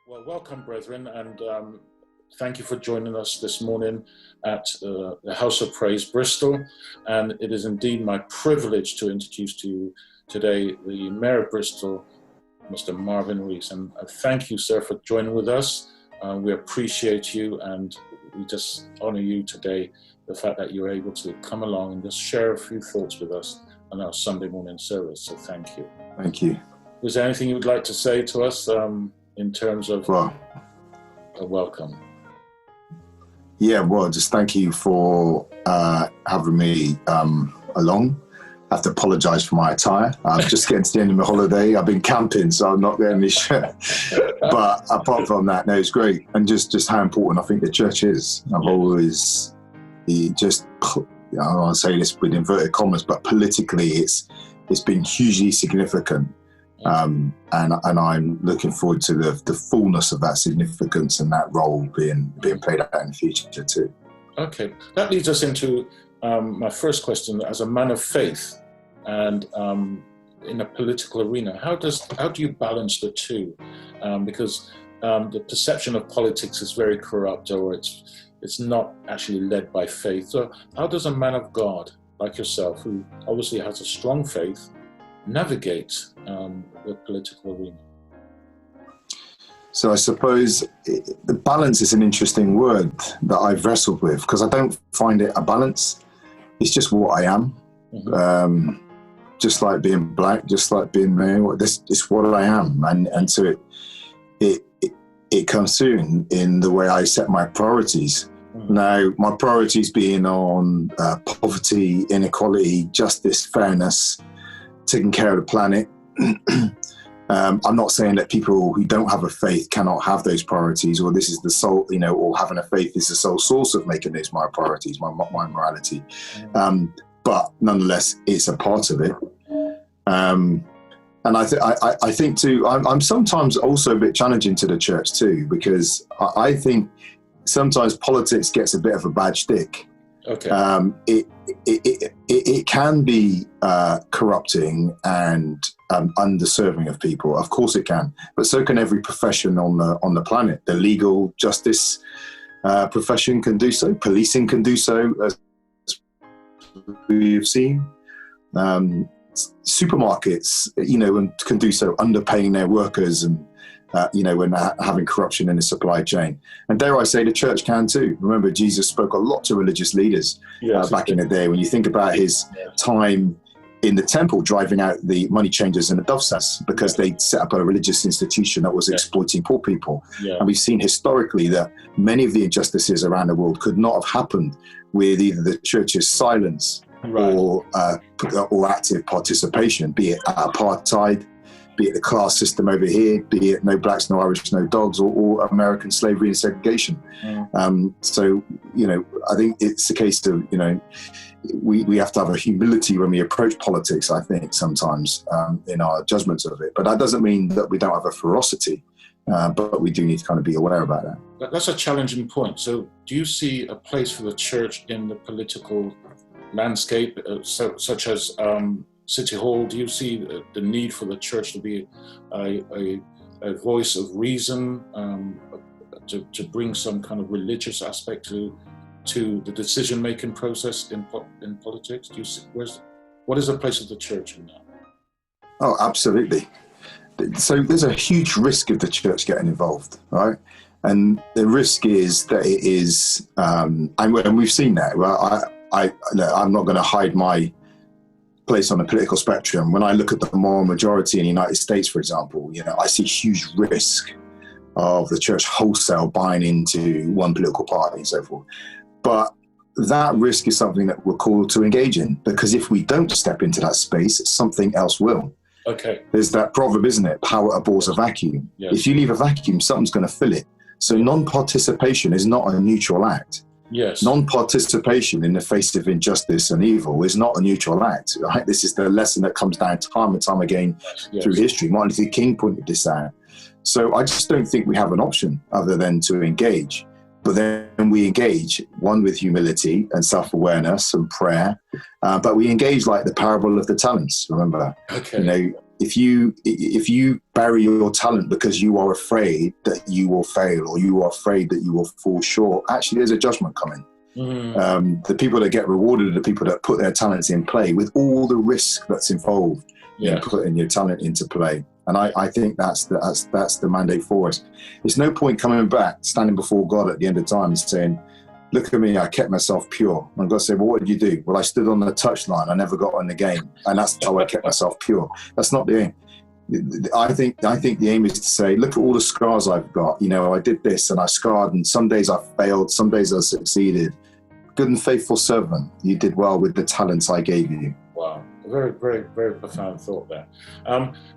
Well, welcome, brethren, and thank you for joining us this morning at the House of Praise, Bristol. And it is indeed my privilege to introduce to you today the Mayor of Bristol, Mr. Marvin Rees. And thank you, sir, for joining with us. We appreciate you, and we just honor you today, the fact that you're able to come along and just share a few thoughts with us on our Sunday morning service. So thank you. Thank you. Was there anything you would like to say to us in terms of a welcome? Yeah, well, just thank you for having me along. I have to apologise for my attire. I'm just getting to the end of my holiday. I've been camping, so I'm not getting any shirt. But apart from that, no, it's great. And just how important I think the church is. I've always I don't want to say this with inverted commas, but politically it's been hugely significant. And I'm looking forward to the fullness of that significance and that role being played out in the future too. Okay, that leads us into my first question. As a man of faith and in a political arena, how do you balance the two? Because the perception of politics is very corrupt, or it's not actually led by faith. So how does a man of God like yourself, who obviously has a strong faith, navigate the political arena? So I suppose the balance is an interesting word that I've wrestled with, because I don't find it a balance. It's just what I am. Mm-hmm. Just like being black, just like being male. It's what I am, and so it comes through in the way I set my priorities. Mm-hmm. Now, my priorities being on poverty, inequality, justice, fairness, taking care of the planet. I'm not saying that people who don't have a faith cannot have those priorities, or this is the sole, or having a faith is the sole source of making those my priorities, my morality. But nonetheless, it's a part of it. And I think too, I'm sometimes also a bit challenging to the church too, because I think sometimes politics gets a bit of a bad shtick. Okay. It can be corrupting and underserving of people. Of course it can, but so can every profession on the planet. The legal justice profession can do so. Policing can do so, as we've seen. Supermarkets, and can do so, underpaying their workers and when having corruption in the supply chain. And dare I say, the church can too. Remember, Jesus spoke a lot to religious leaders back in the day. When you think about his time in the temple, driving out the money changers and the dovecots, because they set up a religious institution that was exploiting poor people. And we've seen historically that many of the injustices around the world could not have happened with either the church's silence or active participation, be it apartheid, be it the class system over here, be it no blacks, no Irish, no dogs, or American slavery and segregation. So, I think it's a case of, we have to have a humility when we approach politics, I think, sometimes in our judgments of it. But that doesn't mean that we don't have a ferocity, but we do need to kind of be aware about that. That's a challenging point. So do you see a place for the church in the political landscape, such as City Hall? Do you see the need for the church to be a voice of reason, to bring some kind of religious aspect to the decision-making process in politics? Do you see, what is the place of the church in that? Oh, absolutely. So there's a huge risk of the church getting involved, right? And the risk is that it is, and we've seen that. Well, I'm not going to hide my place on the political spectrum. When I look at the moral majority in the United States, for example, I see huge risk of the church wholesale buying into one political party and so forth. But that risk is something that we're called to engage in, because if we don't step into that space, something else will. Okay. There's that proverb, isn't it? Power abhors a vacuum. Yes. If you leave a vacuum, something's going to fill it. So non-participation is not a neutral act. Yes. Non-participation in the face of injustice and evil is not a neutral act. Right? This is the lesson that comes down time and time again through history. Martin Luther King pointed this out. So I just don't think we have an option other than to engage. But then we engage, one, with humility and self-awareness and prayer. But we engage like the parable of the talents, remember? Okay. if you bury your talent because you are afraid that you will fail or you are afraid that you will fall short, actually there's a judgment coming. The people that get rewarded are the people that put their talents in play with all the risk that's involved in putting your talent into play. And I think that's the mandate for us. There's no point coming back, standing before God at the end of time and saying, look at me, I kept myself pure. And God said, well, what did you do? Well, I stood on the touchline. I never got on the game. And that's how I kept myself pure. That's not the aim. I think the aim is to say, look at all the scars I've got. You know, I did this and I scarred, and some days I failed, some days I succeeded. Good and faithful servant, you did well with the talents I gave you. Wow, a very, very, very profound thought there.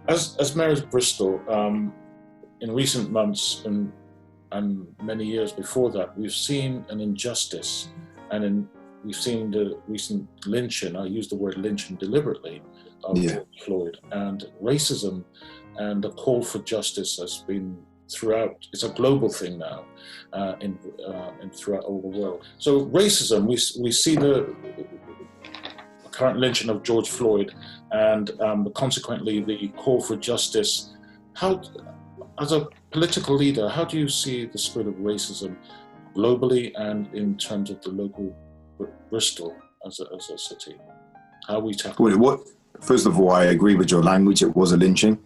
As Mayor of Bristol, in recent months and many years before that, we've seen an injustice, and we've seen the recent lynching. I use the word lynching deliberately of George Floyd, and racism and the call for justice has been throughout. It's a global thing now, in throughout all the world. So racism, we see the current lynching of George Floyd, and consequently the call for justice. How, as a political leader, how do you see the spread of racism globally and in terms of the local Bristol as a city? How we tackle it? First of all, I agree with your language. It was a lynching.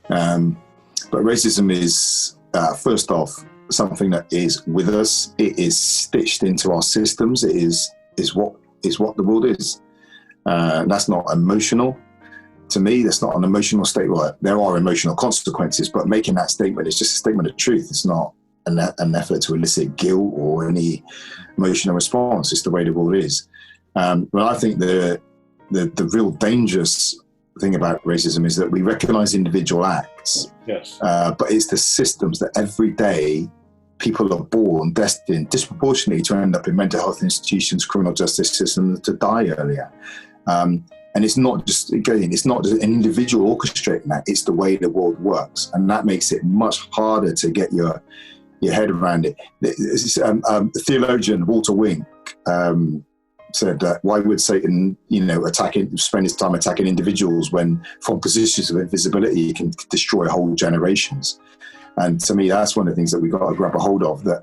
But racism is, first off, something that is with us. It is stitched into our systems. It is what the world is. That's not emotional. To me, that's not an emotional state. Well, there are emotional consequences, but making that statement is just a statement of truth. It's not an effort to elicit guilt or any emotional response. It's the way the world is. But I think the real dangerous thing about racism is that we recognize individual acts, but it's the systems that every day people are born destined disproportionately to end up in mental health institutions, criminal justice systems, to die earlier. And it's not just an individual orchestrating that, it's the way the world works. And that makes it much harder to get your head around it. The theologian Walter Wink said that, why would Satan, spend his time attacking individuals when from positions of invisibility he can destroy whole generations? And to me, that's one of the things that we've got to grab a hold of, that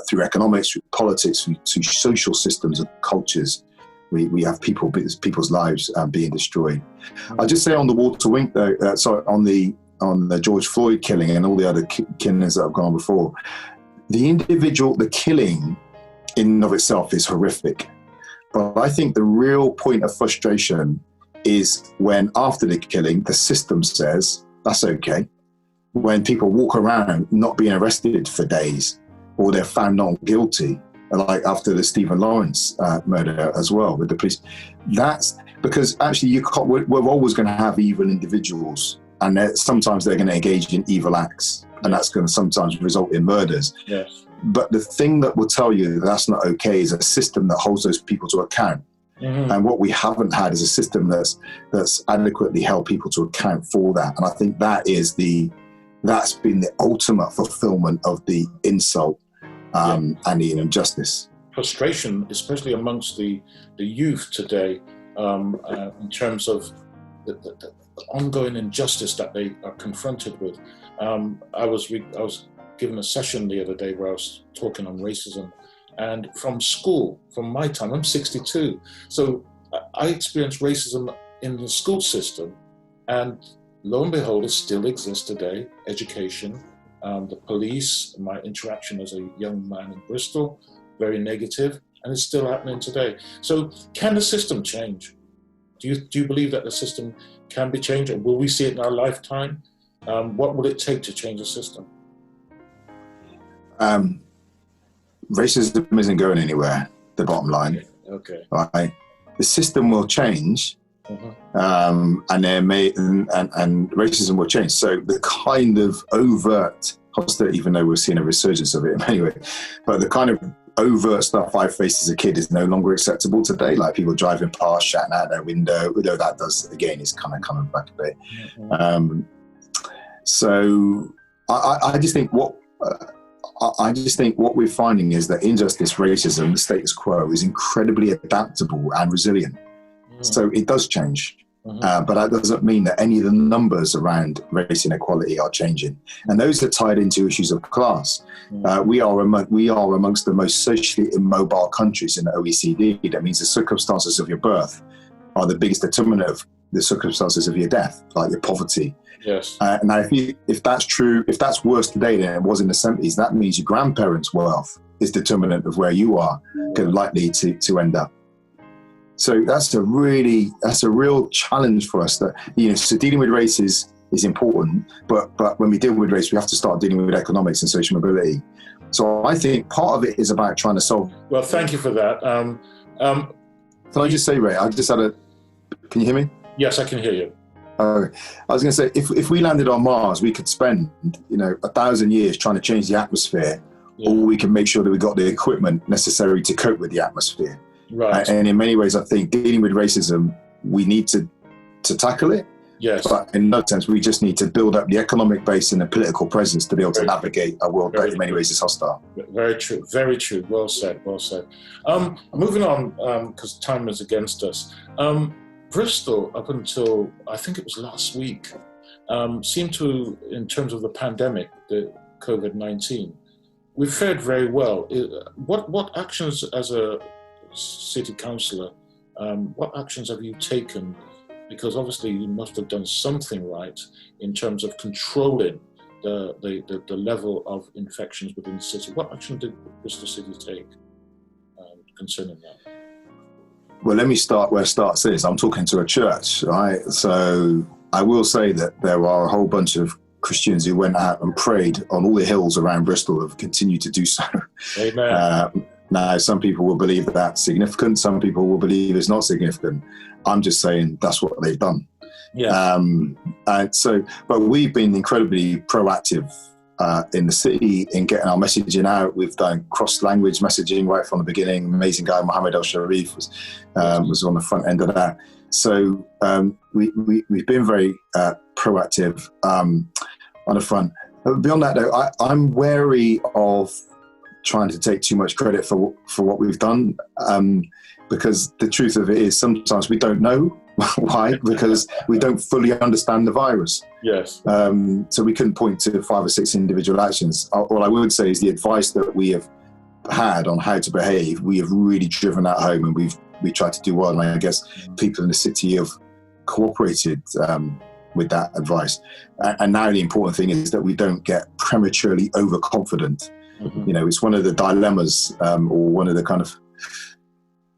through economics, through politics, through social systems and cultures, we have people's lives being destroyed. I'll just say on the Walter Wink, though, on the George Floyd killing and all the other killings that have gone on before, the killing in and of itself is horrific. But I think the real point of frustration is when after the killing, the system says, that's okay. When people walk around not being arrested for days, or they're found not guilty, like after the Stephen Lawrence murder as well with the police. That's because actually we're always going to have evil individuals, and sometimes they're going to engage in evil acts, and that's going to sometimes result in murders. Yes. But the thing that will tell you that's not okay is a system that holds those people to account. Mm-hmm. And what we haven't had is a system that's adequately held people to account for that. And I think that's been the ultimate fulfillment of the insult and the injustice. Frustration, especially amongst the youth today, in terms of the ongoing injustice that they are confronted with. I was given a session the other day where I was talking on racism, and from school, from my time, I'm 62, so I experienced racism in the school system, and lo and behold, it still exists today. Education, the police, my interaction as a young man in Bristol, very negative, and it's still happening today. So can the system change? Do you believe that the system can be changed, or will we see it in our lifetime? What will it take to change the system? Racism isn't going anywhere, the bottom line. Okay. Right? The system will change, and racism will change. So the kind of overt hostility, even though we're seeing a resurgence of it anyway, but the kind of overt stuff I faced as a kid is no longer acceptable today. Like people driving past, shouting out their window, although that does, again, is kind of coming back a bit. So I just think what we're finding is that injustice, racism, the status quo is incredibly adaptable and resilient. So it does change. But that doesn't mean that any of the numbers around race inequality are changing. And those are tied into issues of class. We are amongst the most socially immobile countries in the OECD. That means the circumstances of your birth are the biggest determinant of the circumstances of your death, like your poverty. Yes. Now, if that's true, if that's worse today than it was in the 70s, that means your grandparents' wealth is determinant of where you are likely to end up. So that's a real challenge for us. That so dealing with race is important, but when we deal with race, we have to start dealing with economics and social mobility. So I think part of it is about trying to solve. Well, thank you for that. Can I just say, Ray? Can you hear me? Yes, I can hear you. I was going to say, if we landed on Mars, we could spend 1,000 years trying to change the atmosphere, or we can make sure that we got the equipment necessary to cope with the atmosphere. Right. And in many ways, I think dealing with racism, we need to tackle it. Yes. But in no sense, we just need to build up the economic base and the political presence to be able to navigate a world that in many ways is hostile. Very true. Very true. Well said. Well said. Moving on, because time is against us. Bristol, up until I think it was last week, seemed to, in terms of the pandemic, the COVID-19, we fared very well. What actions as a city councillor, what actions have you taken? Because obviously you must have done something right in terms of controlling the level of infections within the city. What action did Bristol City take concerning that? Well, let me start where starts is. I'm talking to a church, right? So I will say that there are a whole bunch of Christians who went out and prayed on all the hills around Bristol, have continued to do so. Amen. Now, some people will believe that that's significant. Some people will believe it's not significant. I'm just saying that's what they've done. Yeah. But we've been incredibly proactive in the city in getting our messaging out. We've done cross-language messaging right from the beginning. Amazing guy, Mohammed El-Sharif, was on the front end of that. So we've been very proactive on the front. Beyond that, though, I'm wary of trying to take too much credit for what we've done, because the truth of it is sometimes we don't know why, because we don't fully understand the virus. Yes. So we couldn't point to 5 or 6 individual actions. All I would say is the advice that we have had on how to behave, we have really driven that home, and we tried to do well. And I guess people in the city have cooperated with that advice. And now the important thing is that we don't get prematurely overconfident. Mm-hmm. It's one of the dilemmas, or one of the kind of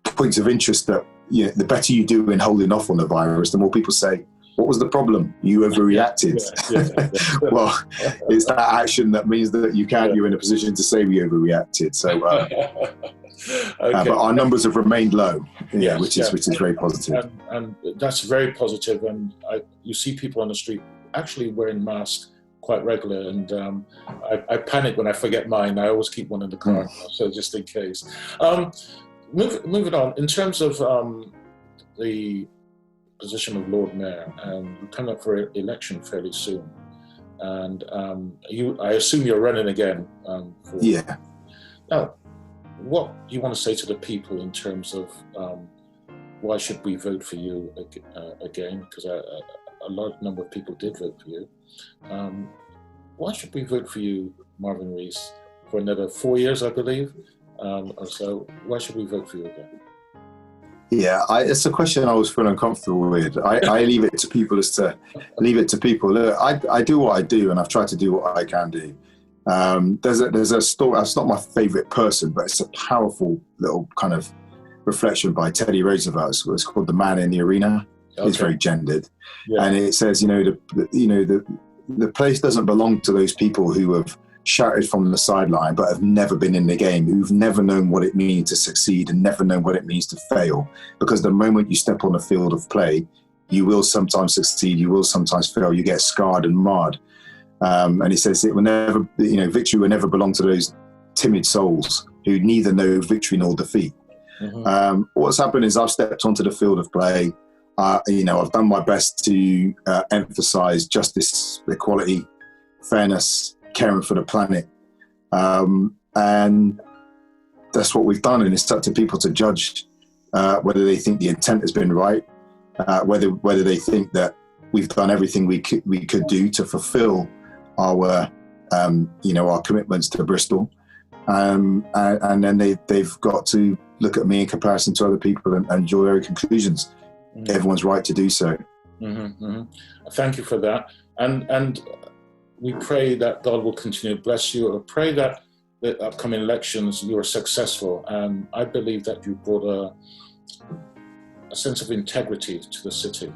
points of interest that the better you do in holding off on the virus, the more people say, what was the problem? You overreacted. Yeah. Well, it's that action that means that you're in a position to say we overreacted. So, but our numbers have remained low, which is very positive. And that's very positive. And you see people on the street actually wearing masks quite regular, and I panic when I forget mine. I always keep one in the car, so just in case. Moving on, in terms of the position of Lord Mayor, you come up for election fairly soon, and I assume you're running again. Yeah. Now, what do you want to say to the people in terms of why should we vote for you again? Because a large number of people did vote for you. Why should we vote for you, Marvin Rees, for another 4 years, I believe, or so? Why should we vote for you again? Yeah, it's a question I was feeling uncomfortable with. I leave it to people Look, I do what I do, and I've tried to do what I can do. There's a story. It's not my favorite person, but it's a powerful little kind of reflection by Teddy Roosevelt. It's called "The Man in the Arena." Okay. It's very gendered, and it says, the place doesn't belong to those people who have shouted from the sideline but have never been in the game, who've never known what it means to succeed and never known what it means to fail. Because the moment you step on the field of play, you will sometimes succeed, you will sometimes fail, you get scarred and marred. And he says it will never, victory will never belong to those timid souls who neither know victory nor defeat. Mm-hmm. What's happened is I've stepped onto the field of play. I've done my best to emphasize justice, equality, fairness, caring for the planet. And that's what we've done. And it's up to people to judge whether they think the intent has been right. whether they think that we've done everything we could do to fulfil our our commitments to Bristol, and then they've got to look at me in comparison to other people and draw their conclusions. Mm-hmm. Everyone's right to do so. Mm-hmm, mm-hmm. Thank you for that, and we pray that God will continue to bless you. I pray that the upcoming elections you are successful. I believe that you brought a sense of integrity to the city.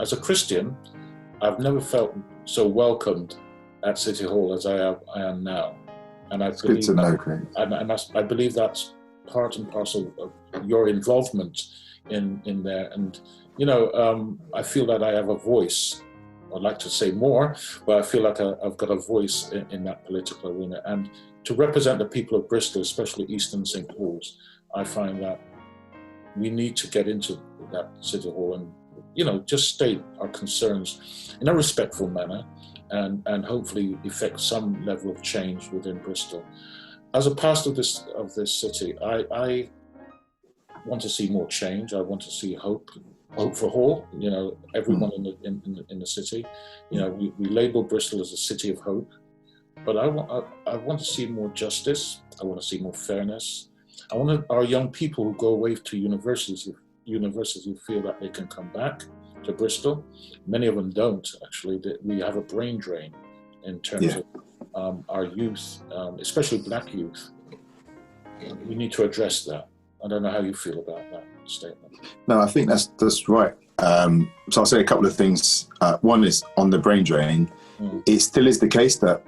As a Christian, I've never felt so welcomed at City Hall as I am now, and I believe good to know, Craig. I believe that's part and parcel of your involvement in there. And I feel that I have a voice. I'd like to say more, but I feel like I've got a voice in that political arena. And to represent the people of Bristol, especially Eastern St. Paul's, I find that we need to get into that City Hall and just state our concerns in a respectful manner, and hopefully effect some level of change within Bristol. As a pastor of this city, I want to see more change. I want to see hope for all. Everyone in the city. We label Bristol as a city of hope, but I want to see more justice. I want to see more fairness. I want our young people who go away to universities feel that they can come back to Bristol. Many of them don't, actually. We have a brain drain in terms of our youth, especially black youth. We need to address that. I don't know how you feel about that statement. No, I think that's right. So I'll say a couple of things. One is on the brain drain. It still is the case that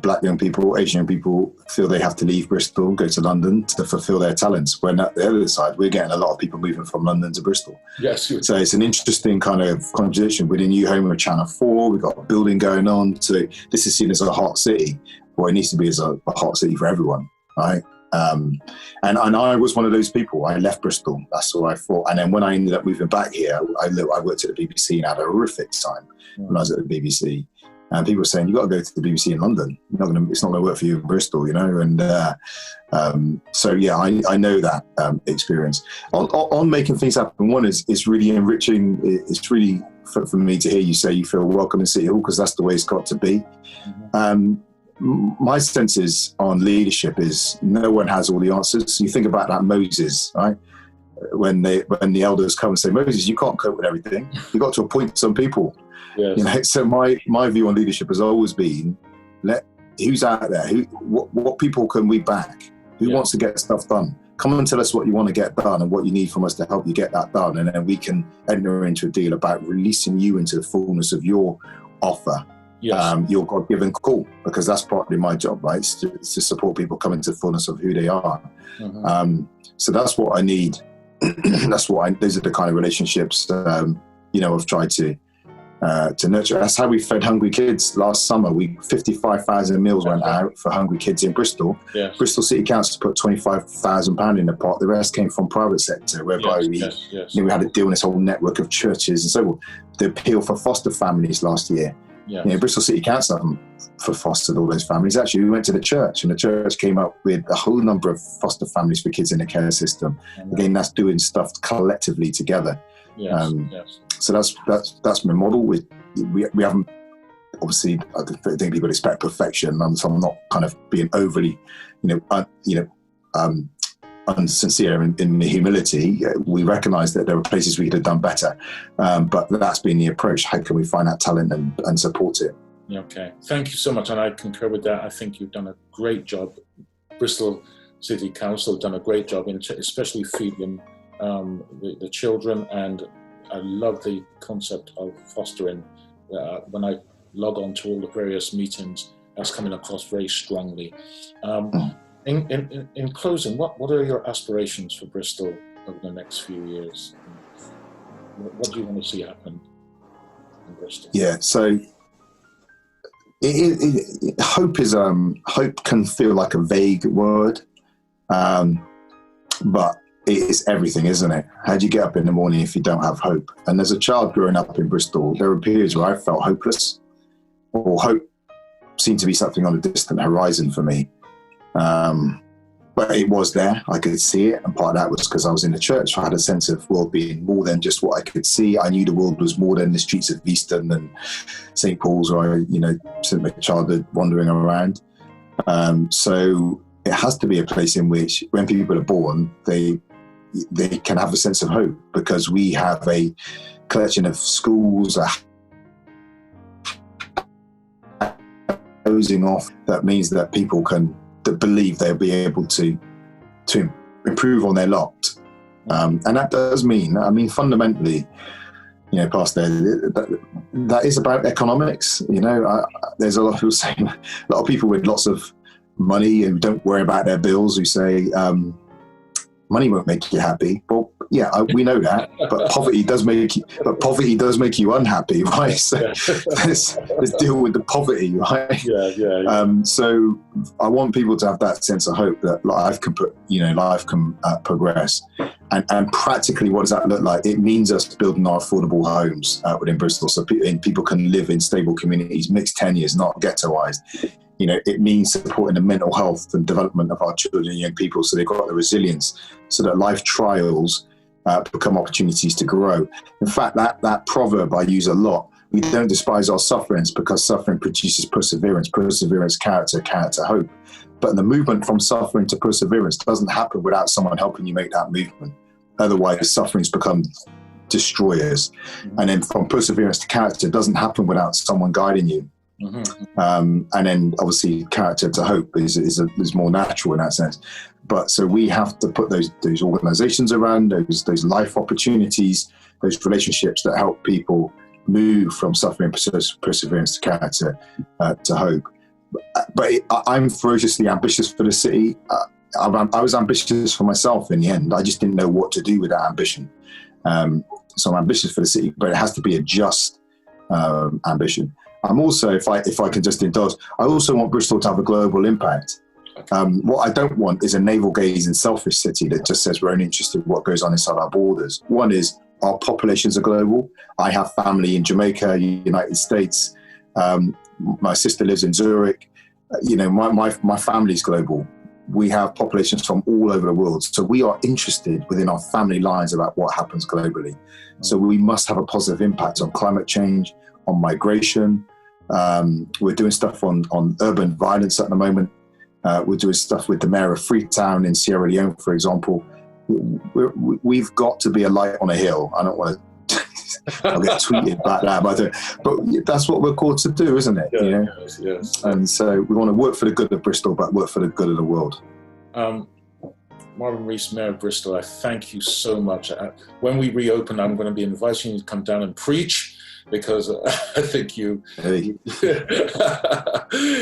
black young people, Asian young people feel they have to leave Bristol, go to London to fulfill their talents. When at the other side, we're getting a lot of people moving from London to Bristol. Yes. So it's an interesting kind of contradiction. We're in new home of Channel 4. We've got a building going on. So this is seen as a hot city. Well, it needs to be as a hot city for everyone, right? And I was one of those people. I left Bristol. That's what I thought. And then when I ended up moving back here, I worked at the BBC and had a horrific time when I was at the BBC. And people were saying, "You got to go to the BBC in London. It's not going to work for you in Bristol," And so yeah, I know that experience on making things happen. One is really enriching. It's really for me to hear you say you feel welcome in City Hall, because that's the way it's got to be. My sense is on leadership is no one has all the answers. You think about that Moses, right? When the elders come and say, "Moses, you can't cope with everything. You got to appoint some people." Yes. So my view on leadership has always been, who's out there? What people can we back? Who wants to get stuff done? Come and tell us what you want to get done and what you need from us to help you get that done, and then we can enter into a deal about releasing you into the fullness of your offer. Yes. Your God-given call, because that's partly my job, right? It's to support people coming to the fullness of who they are. Mm-hmm. So that's what I need. Those are the kind of relationships, I've tried to nurture. That's how we fed hungry kids last summer. 55,000 meals went out for hungry kids in Bristol. Yes. Bristol City Council put £25,000 in the pot. The rest came from private sector, whereby we had to deal with this whole network of churches and so on. The appeal for foster families last year. Yes. Bristol City Council for fostered all those families. Actually, we went to the church, and the church came up with a whole number of foster families for kids in the care system. Mm-hmm. Again, that's doing stuff collectively together. Yes. So that's my model. We haven't, obviously, I think people expect perfection, so I'm not kind of being overly, unsincere in the humility. We recognise that there were places we could have done better, but that's been the approach. How can we find that talent and support it? Okay, thank you so much, and I concur with that. I think you've done a great job. Bristol City Council have done a great job, especially feeding the children, and I love the concept of fostering. When I log on to all the various meetings, that's coming across very strongly. In closing, what are your aspirations for Bristol over the next few years? What do you want to see happen in Bristol? Yeah, so hope can feel like a vague word, but it is everything, isn't it? How do you get up in the morning if you don't have hope? And as a child growing up in Bristol, there were periods where I felt hopeless, or hope seemed to be something on a distant horizon for me. But but it was there. I could see it, and part of that was because I was in the church. I had a sense of world being more than just what I could see. I knew the world was more than the streets of Easton and St. Paul's, where I, spent my childhood wandering around. So it has to be a place in which, when people are born, they can have a sense of hope, because we have a collection of schools closing off. That means that people can believe they'll be able to improve on their lot, and that does mean, fundamentally, Pastor, that is about economics. There's a lot of people saying, a lot of people with lots of money who don't worry about their bills, who say money won't make you happy. Well, yeah, we know that, but poverty does make you unhappy, right? So let's deal with the poverty, right? Yeah. So I want people to have that sense of hope that life can progress. And practically, what does that look like? It means us building our affordable homes within Bristol, so people can live in stable communities, mixed tenures, not ghettoized. It means supporting the mental health and development of our children and young people, so they've got the resilience, so that life trials become opportunities to grow. In fact, that proverb I use a lot: we don't despise our sufferings, because suffering produces perseverance, character, hope. But the movement from suffering to perseverance doesn't happen without someone helping you make that movement. Otherwise, sufferings become destroyers. And then from perseverance to character doesn't happen without someone guiding you. And then obviously character to hope is more natural in that sense. But so we have to put those organizations around, those life opportunities, those relationships that help people move from suffering, perseverance to character to hope. But I'm ferociously ambitious for the city. I was ambitious for myself in the end. I just didn't know what to do with that ambition. So I'm ambitious for the city, but it has to be a just ambition. I'm also, if I can just indulge, I also want Bristol to have a global impact. What I don't want is a navel-gazing, selfish city that just says we're only interested in what goes on inside our borders. One is, our populations are global. I have family in Jamaica, United States. My sister lives in Zurich. My family's global. We have populations from all over the world. So we are interested within our family lines about what happens globally. So we must have a positive impact on climate change, on migration. We're doing stuff on urban violence at the moment. We're doing stuff with the mayor of Freetown in Sierra Leone, for example. We've got to be a light on a hill. I don't want to I'll get tweeted about that, but that's what we're called to do, isn't it? Yes. And so we want to work for the good of Bristol, but work for the good of the world. Marvin Rees, Mayor of Bristol, I thank you so much. When we reopen, I'm going to be inviting you to come down and preach, because I think you... Hey.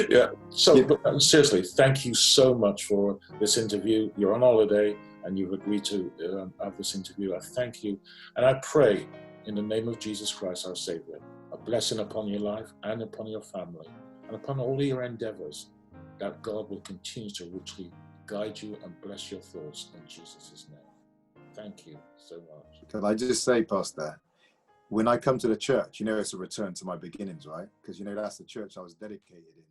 Yeah. So seriously, thank you so much for this interview. You're on holiday and you've agreed to have this interview. I thank you. And I pray in the name of Jesus Christ, our Savior, a blessing upon your life and upon your family and upon all your endeavors, that God will continue to richly guide you and bless your thoughts in Jesus' name. Thank you so much. Can I just say, Pastor, when I come to the church, it's a return to my beginnings, right? Because, that's the church I was dedicated in.